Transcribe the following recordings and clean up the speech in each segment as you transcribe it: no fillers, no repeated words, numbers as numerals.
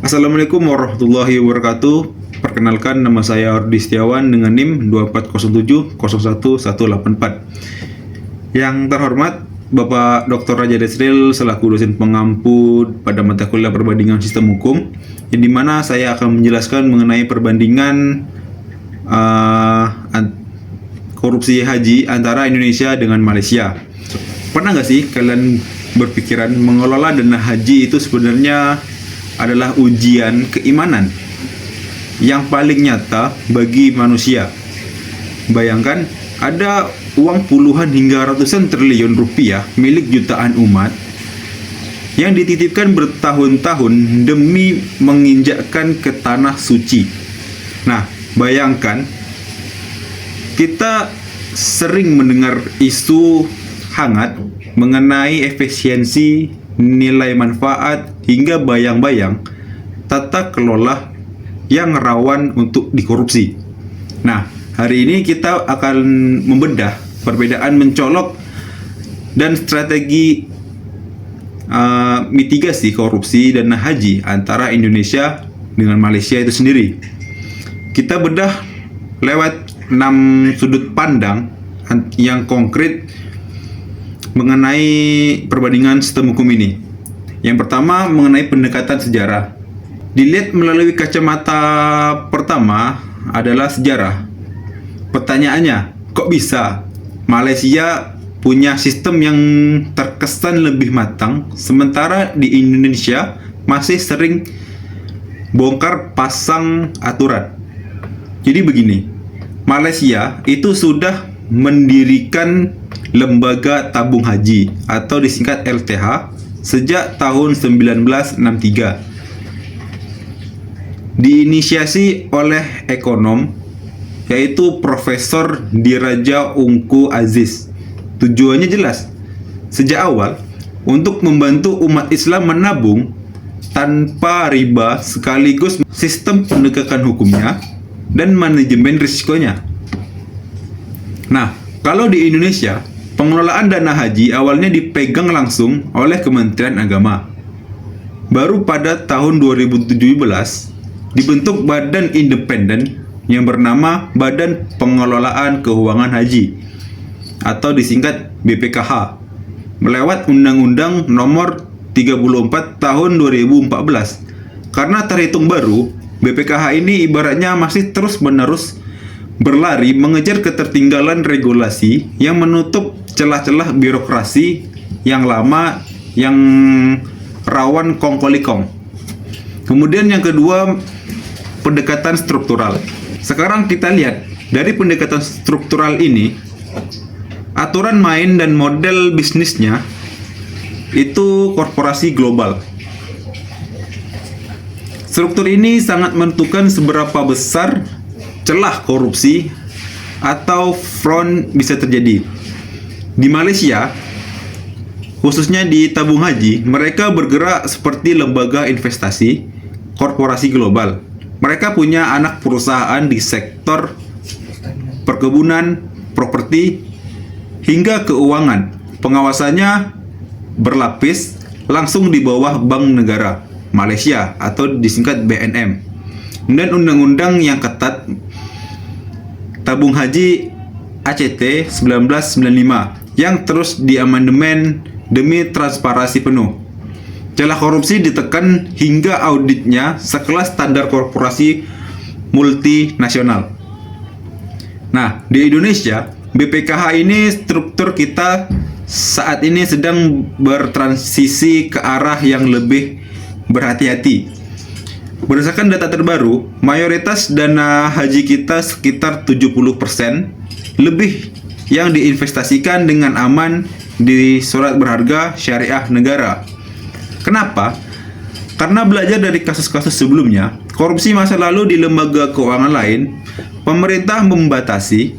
Assalamualaikum warahmatullahi wabarakatuh. Perkenalkan, nama saya Ordi Setiawan dengan NIM 2407011184. Yang terhormat Bapak Dr. Raja Desril selaku dosen pengampu pada mata kuliah perbandingan sistem hukum, yang dimana saya akan menjelaskan mengenai perbandingan korupsi haji antara Indonesia dengan Malaysia. Pernah nggak sih kalian berpikiran mengelola dana haji itu sebenarnya adalah ujian keimanan yang paling nyata bagi manusia? Bayangkan, ada uang puluhan hingga ratusan triliun rupiah milik jutaan umat yang dititipkan bertahun-tahun demi menginjakkan ke tanah suci. Nah, bayangkan, kita sering mendengar isu hangat mengenai efisiensi, nilai manfaat, hingga bayang-bayang tata kelola yang rawan untuk dikorupsi. Nah, hari ini kita akan membedah perbedaan mencolok dan strategi mitigasi korupsi dana haji antara Indonesia dengan Malaysia itu sendiri. Kita bedah lewat 6 sudut pandang yang konkret mengenai perbandingan sistem hukum ini. Yang pertama, mengenai pendekatan sejarah. Dilihat melalui kacamata pertama adalah sejarah. Pertanyaannya, kok bisa Malaysia punya sistem yang terkesan lebih matang, sementara di Indonesia masih sering bongkar pasang aturan? Jadi begini, Malaysia itu sudah mendirikan Lembaga Tabung Haji atau disingkat LTH sejak tahun 1963. Diinisiasi oleh ekonom yaitu Profesor Diraja Ungku Aziz. Tujuannya jelas, sejak awal untuk membantu umat Islam menabung tanpa riba sekaligus sistem penegakan hukumnya dan manajemen risikonya. Nah, kalau di Indonesia, pengelolaan dana haji awalnya dipegang langsung oleh Kementerian Agama. Baru pada tahun 2017 dibentuk badan independen yang bernama Badan Pengelolaan Keuangan Haji atau disingkat BPKH melewat Undang-Undang Nomor 34 Tahun 2014. Karena terhitung baru, BPKH ini ibaratnya masih terus-menerus berlari mengejar ketertinggalan regulasi yang menutup celah-celah birokrasi yang lama yang rawan kong-kali-kong. Kemudian yang kedua, pendekatan struktural. Sekarang kita lihat dari pendekatan struktural ini, aturan main dan model bisnisnya itu korporasi global. Struktur ini sangat menentukan seberapa besar celah korupsi atau fraud bisa terjadi. Di Malaysia, khususnya di tabung haji, mereka bergerak seperti lembaga investasi korporasi global. Mereka punya anak perusahaan di sektor perkebunan, properti, hingga keuangan. Pengawasannya berlapis langsung di bawah Bank Negara Malaysia atau disingkat BNM, dan undang-undang yang ketat Tabung Haji ACT 1995 yang terus diamandemen demi transparansi penuh. Celah korupsi ditekan hingga auditnya sekelas standar korporasi multinasional. Nah, di Indonesia, BPKH ini struktur kita saat ini sedang bertransisi ke arah yang lebih berhati-hati. Berdasarkan data terbaru, mayoritas dana haji kita sekitar 70% lebih yang diinvestasikan dengan aman di surat berharga syariah negara. Kenapa? Karena belajar dari kasus-kasus sebelumnya, korupsi masa lalu di lembaga keuangan lain, pemerintah membatasi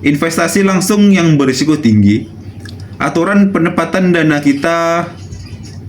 investasi langsung yang berisiko tinggi. Aturan penempatan dana kita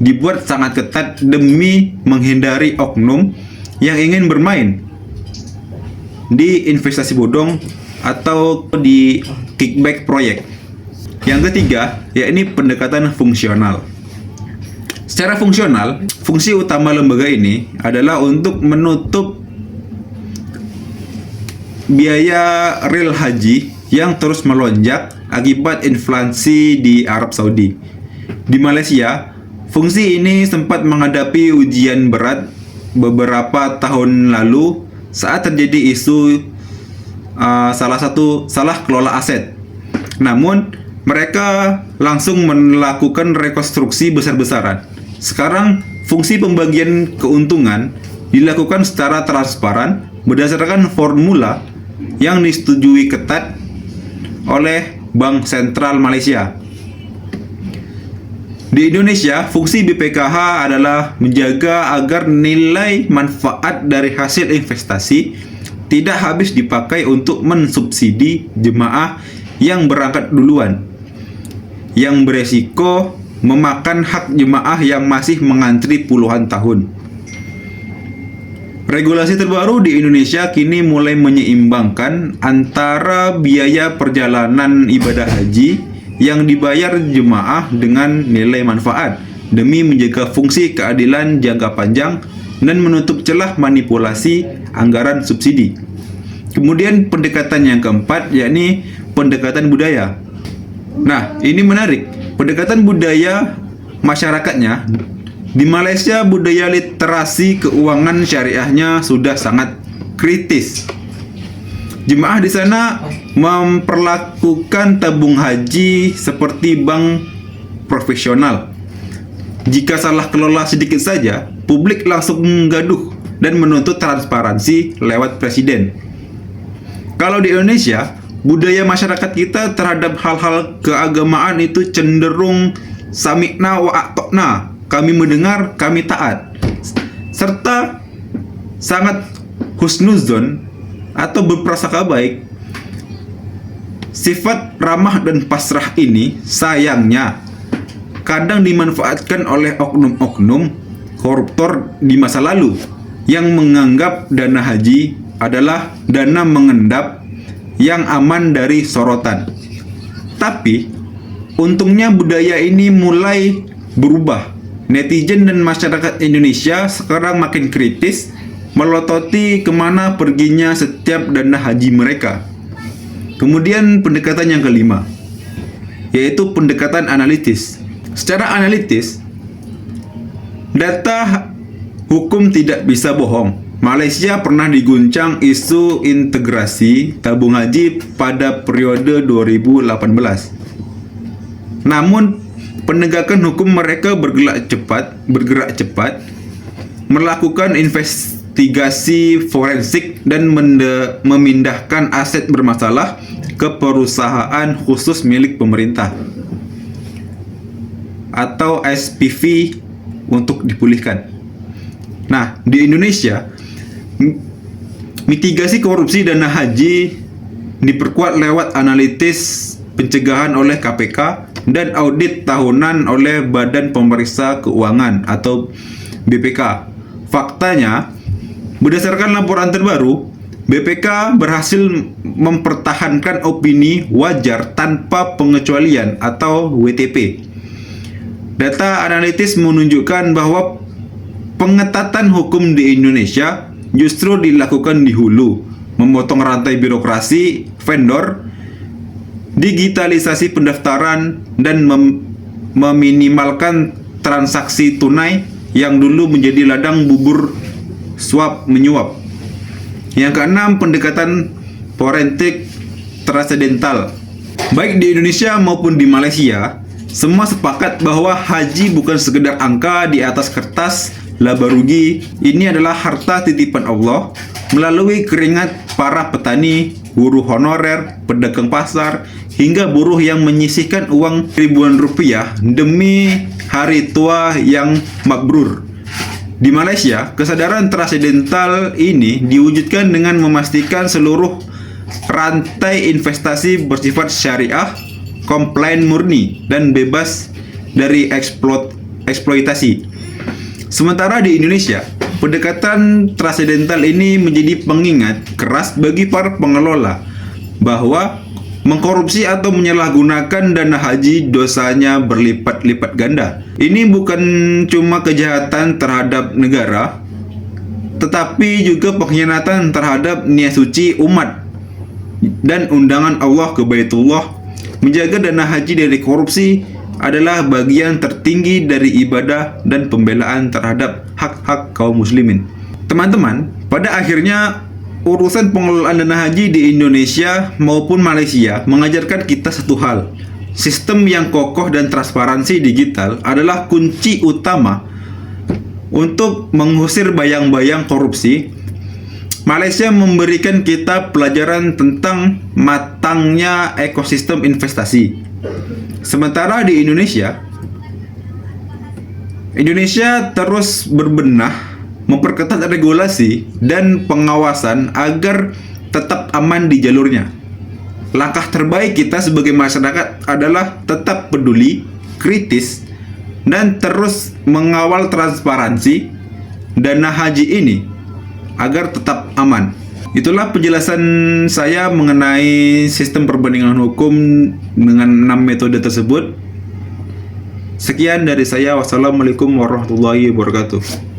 dibuat sangat ketat demi menghindari oknum yang ingin bermain di investasi bodong atau di kickback proyek. Yang ketiga, yakni pendekatan fungsional. Secara fungsional, fungsi utama lembaga ini adalah untuk menutup biaya real haji yang terus melonjak akibat inflasi di Arab Saudi. Di Malaysia, fungsi ini sempat menghadapi ujian berat beberapa tahun lalu saat terjadi isu salah kelola aset. Namun, mereka langsung melakukan rekonstruksi besar-besaran. Sekarang, fungsi pembagian keuntungan dilakukan secara transparan berdasarkan formula yang disetujui ketat oleh Bank Sentral Malaysia. Di Indonesia, fungsi BPKH adalah menjaga agar nilai manfaat dari hasil investasi tidak habis dipakai untuk mensubsidi jemaah yang berangkat duluan, yang beresiko memakan hak jemaah yang masih mengantri puluhan tahun. Regulasi terbaru di Indonesia kini mulai menyeimbangkan antara biaya perjalanan ibadah haji yang dibayar jemaah dengan nilai manfaat demi menjaga fungsi keadilan jangka panjang dan menutup celah manipulasi anggaran subsidi. Kemudian pendekatan yang keempat, yakni pendekatan budaya. Nah, ini menarik. Pendekatan budaya masyarakatnya. Di Malaysia, budaya literasi keuangan syariahnya sudah sangat kritis. Jemaah di sana memperlakukan tabung haji seperti bank profesional. Jika salah kelola sedikit saja, publik langsung menggaduh dan menuntut transparansi lewat presiden. Kalau di Indonesia, budaya masyarakat kita terhadap hal-hal keagamaan itu cenderung sami'na wa a'tokna, kami mendengar, kami taat, serta sangat husnuzon atau berprasangka baik. Sifat ramah dan pasrah ini sayangnya kadang dimanfaatkan oleh oknum-oknum koruptor di masa lalu yang menganggap dana haji adalah dana mengendap yang aman dari sorotan. Tapi untungnya budaya ini mulai berubah. Netizen dan masyarakat Indonesia sekarang makin kritis melototi kemana perginya setiap dana haji mereka. Kemudian pendekatan yang kelima, yaitu pendekatan analitis. Secara analitis, data hukum tidak bisa bohong. Malaysia pernah diguncang isu integrasi tabung haji pada periode 2018. Namun, penegakan hukum mereka bergerak cepat, melakukan investigasi forensik dan memindahkan aset bermasalah ke perusahaan khusus milik pemerintah atau SPV untuk dipulihkan. Nah, di Indonesia, mitigasi korupsi dana haji diperkuat lewat analitis pencegahan oleh KPK dan audit tahunan oleh Badan Pemeriksa Keuangan atau BPK. Faktanya, berdasarkan laporan terbaru, BPK berhasil mempertahankan opini wajar tanpa pengecualian atau WTP. Data analitis menunjukkan bahwa pengetatan hukum di Indonesia justru dilakukan di hulu, memotong rantai birokrasi, vendor, digitalisasi pendaftaran, dan meminimalkan transaksi tunai yang dulu menjadi ladang bubur suap menyuap. Yang keenam, pendekatan forensik transendental. Baik di Indonesia maupun di Malaysia, semua sepakat bahwa haji bukan sekedar angka di atas kertas laba rugi. Ini adalah harta titipan Allah melalui keringat para petani, buruh honorer, pedagang pasar, hingga buruh yang menyisihkan uang ribuan rupiah demi hari tua yang mabrur. Di Malaysia, kesadaran transendental ini diwujudkan dengan memastikan seluruh rantai investasi bersifat syariah, komplain murni, dan bebas dari eksploitasi. Sementara di Indonesia, pendekatan transendental ini menjadi pengingat keras bagi para pengelola bahwa Mengkorupsi atau menyalahgunakan dana haji dosanya berlipat-lipat ganda. Ini bukan cuma kejahatan terhadap negara, tetapi juga pengkhianatan terhadap niat suci umat dan undangan Allah ke Baitullah. Menjaga dana haji dari korupsi adalah bagian tertinggi dari ibadah dan pembelaan terhadap hak-hak kaum muslimin. Teman-teman, pada akhirnya urusan pengelolaan dana haji di Indonesia maupun Malaysia mengajarkan kita satu hal. Sistem yang kokoh dan transparansi digital adalah kunci utama untuk mengusir bayang-bayang korupsi. Malaysia memberikan kita pelajaran tentang matangnya ekosistem investasi. Sementara di Indonesia terus berbenah memperketat regulasi dan pengawasan agar tetap aman di jalurnya. Langkah terbaik kita sebagai masyarakat adalah tetap peduli, kritis, dan terus mengawal transparansi dana haji ini agar tetap aman. Itulah penjelasan saya mengenai sistem perbandingan hukum dengan 6 metode tersebut. Sekian dari saya. Wassalamualaikum warahmatullahi wabarakatuh.